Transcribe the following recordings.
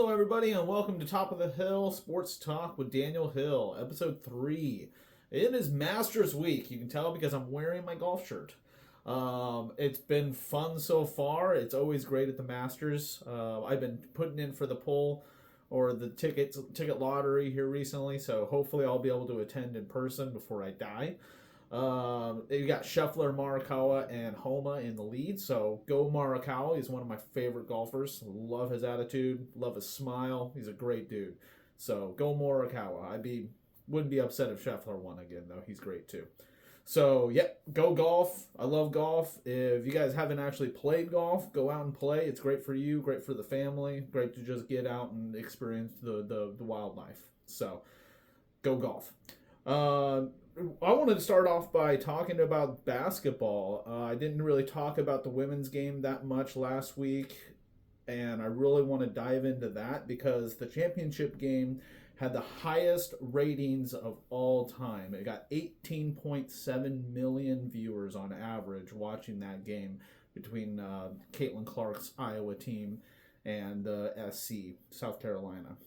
Hello, everybody, and welcome to Top of the Hill Sports Talk with Daniel Hill, episode 3. It is Masters Week. You can tell because I'm wearing my golf shirt. It's been fun so far. It's always great at the Masters. I've been putting in for the poll or the ticket lottery here recently, so hopefully I'll be able to attend in person before I die. You got Scheffler, Morikawa, and Homa in the lead. So go Morikawa. He's one of my favorite golfers. Love his attitude. Love his smile. He's a great dude. So go Morikawa. Wouldn't be upset if Scheffler won again, though. He's great too. So yeah, go golf. I love golf. If you guys haven't actually played golf, go out and play. It's great for you. Great for the family. Great to just get out and experience the wildlife. So go golf. I wanted to start off by talking about basketball. I didn't really talk about the women's game that much last week, and I really want to dive into that because the championship game had the highest ratings of all time. It got 18.7 million viewers on average watching that game between Caitlin Clark's Iowa team and SC, South Carolina.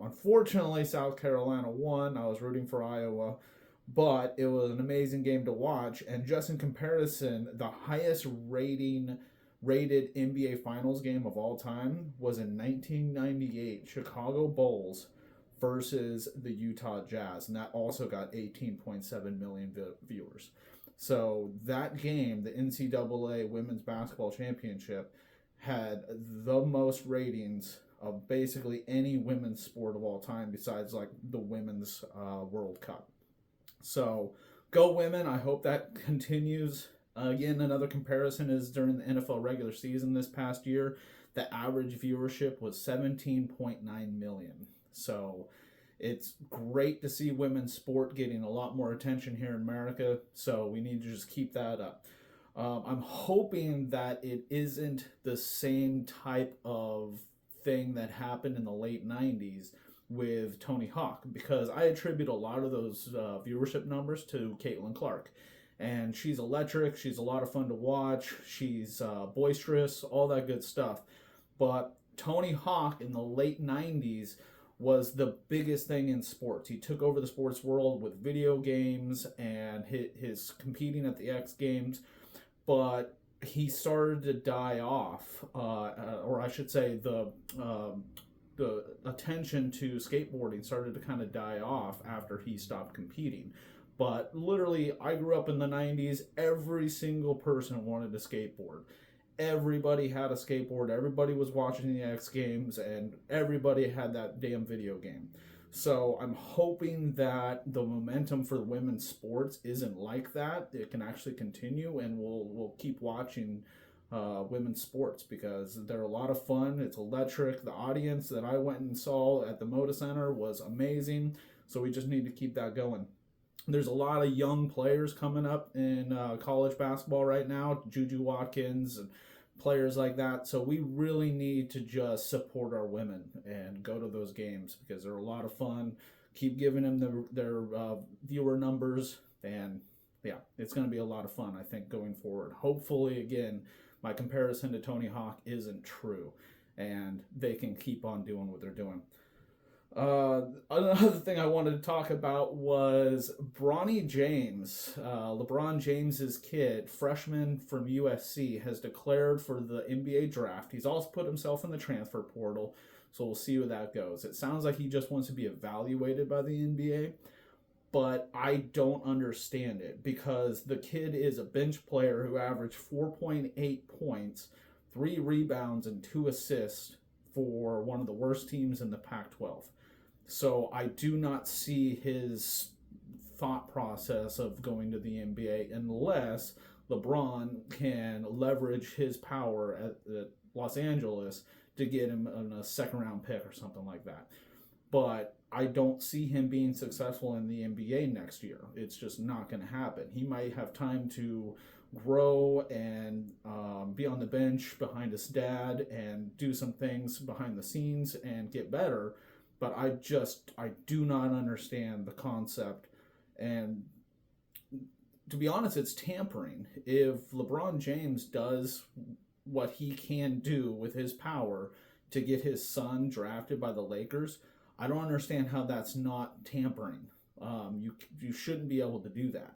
Unfortunately, South Carolina won. I was rooting for Iowa, but it was an amazing game to watch. And just in comparison, the highest rated NBA Finals game of all time was in 1998, Chicago Bulls versus the Utah Jazz, and that also got 18.7 million viewers. So that game, the NCAA Women's Basketball Championship, had the most ratings of basically any women's sport of all time besides like the Women's World Cup. So go women. I hope that continues. Again, another comparison is during the NFL regular season this past year, the average viewership was 17.9 million. So it's great to see women's sport getting a lot more attention here in America. So we need to just keep that up. I'm hoping that it isn't the same type of thing that happened in the late 90s with Tony Hawk, because I attribute a lot of those viewership numbers to Caitlin Clark. And she's electric. She's a lot of fun to watch. She's boisterous, all that good stuff. But Tony Hawk in the late 90s was the biggest thing in sports. He took over the sports world with video games and his competing at the X Games. But he started to die off, or I should say the attention to skateboarding started to kind of die off after he stopped competing. But literally, I grew up in the 90s. Every single person wanted to skateboard. Everybody had a skateboard. Everybody was watching the X Games, and everybody had that damn video game. So I'm hoping that the momentum for the women's sports isn't like that. It can actually continue, and we'll keep watching women's sports because they're a lot of fun. It's electric. The audience that I went and saw at the Moda Center was amazing. So we just need to keep that going. There's a lot of young players coming up in college basketball right now, Juju Watkins and players like that. So we really need to just support our women and go to those games because they're a lot of fun. Keep giving them their viewer numbers, and yeah, it's going to be a lot of fun, I think, going forward. Hopefully, again, my comparison to Tony Hawk isn't true, and they can keep on doing what they're doing. Another thing I wanted to talk about was Bronny James. LeBron James's kid, freshman from USC, has declared for the NBA draft. He's also put himself in the transfer portal, so we'll see where that goes. It sounds like he just wants to be evaluated by the NBA, but I don't understand it because the kid is a bench player who averaged 4.8 points, 3 rebounds, and 2 assists for one of the worst teams in the Pac-12. So I do not see his thought process of going to the NBA unless LeBron can leverage his power at Los Angeles to get him a second-round pick or something like that. But I don't see him being successful in the NBA next year. It's just not going to happen. He might have time to grow and be on the bench behind his dad and do some things behind the scenes and get better. But I do not understand the concept. And to be honest, it's tampering. If LeBron James does what he can do with his power, to get his son drafted by the Lakers, I don't understand how that's not tampering. You shouldn't be able to do that.